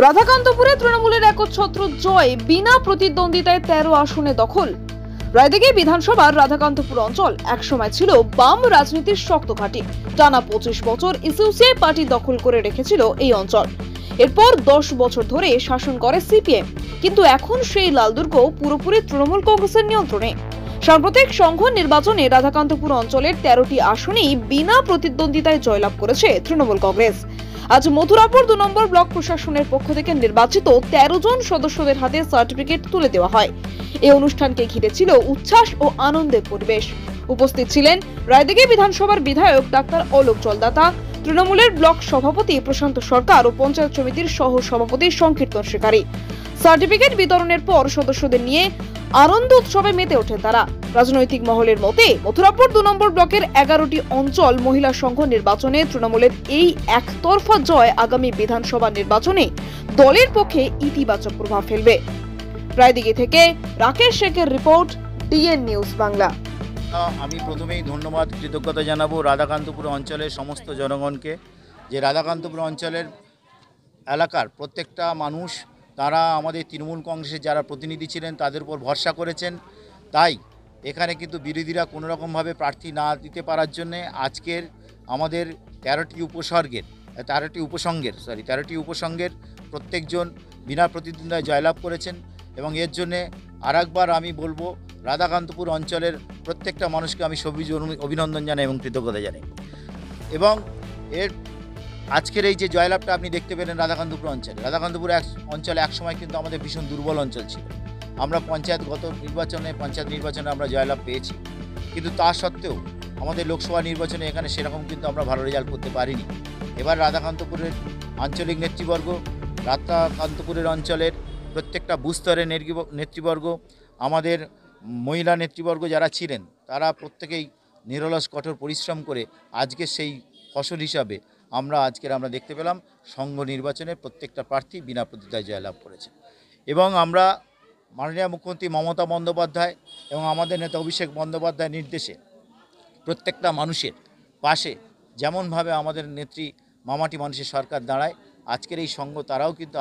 রাধাকান্তপুরে তৃণমূলের একচ্ছত্র জয়, বিনা প্রতিদ্বন্দ্বিতায় 13 আসনে দখল। রায়দিঘি বিধানসভার রাধাকান্তপুর অঞ্চল একসময় ছিল বাম রাজনীতির শক্ত ঘাঁটি। টানা 25 বছর এসইউসিআই পার্টি দখল করে রেখেছিল এই অঞ্চল। এরপর 10 বছর ধরে শাসন করে সিপিএম, কিন্তু এখন সেই লালদুর্গ পুরোপুরি তৃণমূল কংগ্রেসের নিয়ন্ত্রণে। সাম্প্রতিক সংঘ নির্বাচনে রাধাকান্তপুর অঞ্চলের 13টি আসনেই বিনা প্রতিদ্বন্দ্বিতায় জয়লাভ করেছে তৃণমূল কংগ্রেস। আজ মথুরাপুর 2 নম্বর ব্লক প্রশাসনের পক্ষ থেকে নির্বাচিত 13 জন সদস্যদের হাতে সার্টিফিকেট তুলে দেওয়া হয়। এই অনুষ্ঠানকে ঘিরে ছিল উচ্ছ্বাস ও আনন্দের পরিবেশ। উপস্থিত ছিলেন রায়দিঘি বিধানসভার বিধায়ক ডাক্তার অলোক জলদাতা, তৃণমূলের ব্লক সভাপতি প্রশান্ত সরকার ও পঞ্চায়েত সমিতির সহ সভাপতি সংকীর্তন শিকারী। সার্টিফিকেট বিতরণের পর সদস্যদের নিয়ে আনন্দ উৎসবে মেতে ওঠেন তারা। রাজনৈতিক মহলের মতে মথুরাপুর 2 নম্বর ব্লকের 11টি অঞ্চল মহিলা সংঘ নির্বাচনে তৃণমূলের এই একতরফা জয় আগামী বিধানসভা নির্বাচনে দলের পক্ষে ইতিবাচক প্রভাব ফেলবে। রায়দিঘি থেকে রাকেশ শেখের রিপোর্ট, ডিএন নিউজ বাংলা। আমি প্রথমেই ধন্যবাদ কৃতজ্ঞতা জানাবো রাধাকান্তপুর অঞ্চলের সমস্ত জনগণকে, যে রাধাকান্তপুর অঞ্চলের এলাকার প্রত্যেকটা মানুষ তারা আমাদের তৃণমূল কংগ্রেসের যারা প্রতিনিধি ছিলেন তাদের উপর ভরসা করেছেন। তাই এখানে কিন্তু বিরোধীরা কোনোরকমভাবে প্রার্থী না দিতে পারার জন্যে আজকের আমাদের 13টি উপসংঘের প্রত্যেকজন বিনা প্রতিদ্বন্দ্বিতায় জয়লাভ করেছেন। এবং এর জন্যে আরেকবার আমি বলবো রাধাকান্তপুর অঞ্চলের প্রত্যেকটা মানুষকে আমি অভিনন্দন জানাই এবং কৃতজ্ঞতা জানাই। এবং আজকের এই যে জয়লাভটা আপনি দেখতে পেলেন রাধাকান্তপুর অঞ্চলে একসময় কিন্তু আমাদের ভীষণ দুর্বল অঞ্চল ছিল। আমরা পঞ্চায়েত নির্বাচনে আমরা জয়লাভ পেয়েছি, কিন্তু তা সত্ত্বেও আমাদের লোকসভা নির্বাচনে এখানে সেরকম কিন্তু আমরা ভালো রেজাল্ট করতে পারিনি। এবার রাধাকান্তপুরের আঞ্চলিক নেতৃবর্গ, রাধাকান্তপুরের অঞ্চলের প্রত্যেকটা বুস্তরের নেতৃবর্গ, আমাদের মহিলা নেতৃবর্গ যারা ছিলেন তারা প্রত্যেকেই নিরলস কঠোর পরিশ্রম করে আজকে সেই ফসল হিসাবে আমরা দেখতে পেলাম সংঘ নির্বাচনে প্রত্যেকটা প্রার্থী বিনা প্রতিদ্বন্দ্বিতায় জয়লাভ করেছে। এবং আমরা মাননীয় মুখ্যমন্ত্রী মমতা বন্দ্যোপাধ্যায় এবং আমাদের নেতা অভিষেক বন্দ্যোপাধ্যায়ের নির্দেশে প্রত্যেকটা মানুষের পাশে যেমনভাবে আমাদের নেত্রী মামাটি মানুষের সরকার দাঁড়ায়, আজকের এই সংঘ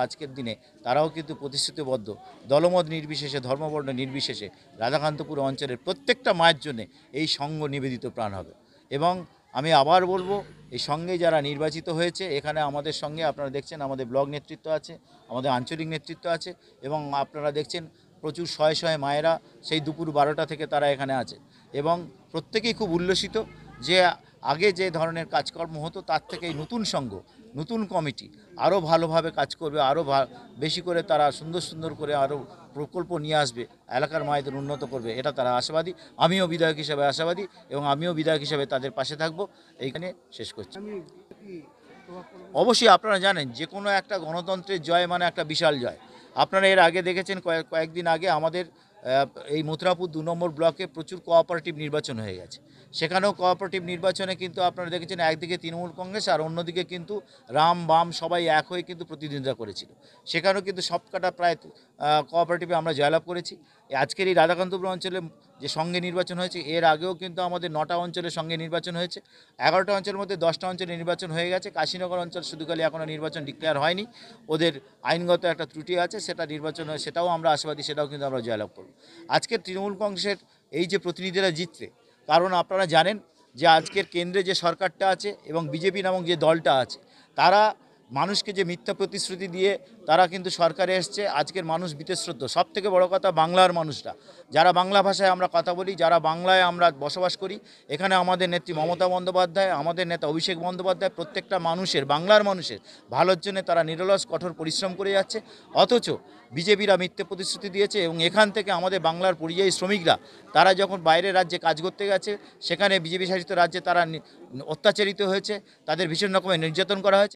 আজকের দিনে তারাও কিন্তু প্রতিশ্রুতিবদ্ধ, দলমত নির্বিশেষে, ধর্মবর্ণ নির্বিশেষে রাধাকান্তপুর অঞ্চলের প্রত্যেকটা মায়ের জন্য এই সংঘ নিবেদিত প্রাণ হবে। এবং আমি আবার বলবো, এই সঙ্গে যারা নির্বাচিত হয়েছে, এখানে আমাদের সঙ্গে আপনারা দেখছেন আমাদের ব্লক নেতৃত্ব আছে, আমাদের আঞ্চলিক নেতৃত্ব আছে, এবং আপনারা দেখছেন প্রচুর শয়ে মায়েরা সেই দুপুর 12টা থেকে তারা এখানে আছে। এবং প্রত্যেকেই খুব উল্লসিত যে আগে যে ধরনের কাজকর্ম হতো তার থেকে এই নতুন সংঘ, নতুন কমিটি আরও ভালোভাবে কাজ করবে, আরও বেশি করে তারা সুন্দর করে আরও প্রকল্প নিয়ে আসবে, এলাকার মায়েদের উন্নত করবে, এটা তারা আশাবাদী। আমিও বিধায়ক হিসাবে আশাবাদী এবং আমিও বিধায়ক হিসাবে তাদের পাশে থাকবো। এইখানে শেষ করছি। অবশ্যই আপনারা জানেন যে কোনো একটা গণতন্ত্রের জয় মানে একটা বিশাল জয়। আপনারা এর আগে দেখেছেন কয়েকদিন আগে আমাদের এই মথুরাপুর 2 নম্বর ব্লকে প্রচুর কোঅপারেটিভ নির্বাচন হয়ে গেছে। সেখানেও কোঅপারেটিভ নির্বাচনে কিন্তু আপনারা দেখেছেন একদিকে তৃণমূল কংগ্রেস আর অন্যদিকে কিন্তু রাম বাম সবাই এক হয়ে কিন্তু প্রতিদ্বন্দ্বিতা করেছিল। সেখানেও কিন্তু সবকটা প্রায় কোঅপারেটিভে আমরা জয়লাভ করেছি। আজকের এই রাধাকান্তপুর অঞ্চলে যে সঙ্গে নির্বাচন হয়েছে, এর আগেও কিন্তু আমাদের 9টা অঞ্চলের সঙ্গে নির্বাচন হয়েছে। 11টা অঞ্চলের মধ্যে 10টা অঞ্চলে নির্বাচন হয়ে গেছে। কাশীনগর অঞ্চল শুধুখালি এখনও নির্বাচন ডিক্লেয়ার হয়নি, ওদের আইনগত একটা ত্রুটি আছে, সেটা নির্বাচন হয়, সেটাও আমরা আশাবাদী, সেটাও কিন্তু আমরা জয়লাভ করব। আজকের তৃণমূল কংগ্রেসের এই যে প্রতিনিধিরা জিতছে, কারণ আপনারা জানেন যে আজকের কেন্দ্রে যে সরকারটা আছে এবং বিজেপি নামক যে দলটা আছে, তারা মানুষকে যে মিথ্যা প্রতিশ্রুতি দিয়ে তারা কিন্তু সরকারে এসছে। আজকের মানুষ বিতশ্রদ্ধ। সবথেকে বড় কথা, বাংলার মানুষরা, যারা বাংলা ভাষায় আমরা কথা বলি, যারা বাংলায় আমরা বসবাস করি, এখানে আমাদের নেত্রী মমতা বন্দ্যোপাধ্যায়, আমাদের নেতা অভিষেক বন্দ্যোপাধ্যায় প্রত্যেকটা বাংলার মানুষের ভালোর জন্য তারা নিরলস কঠোর পরিশ্রম করে যাচ্ছে। অথচ বিজেপিরা মিথ্যে প্রতিশ্রুতি দিয়েছে এবং এখান থেকে আমাদের বাংলার পরিযায়ী শ্রমিকরা তারা যখন বাইরের রাজ্যে কাজ করতে গেছে, সেখানে বিজেপি শাসিত রাজ্যে তারা অত্যাচারিত হয়েছে, তাদের ভীষণ রকমের নির্যাতন করা হয়েছে।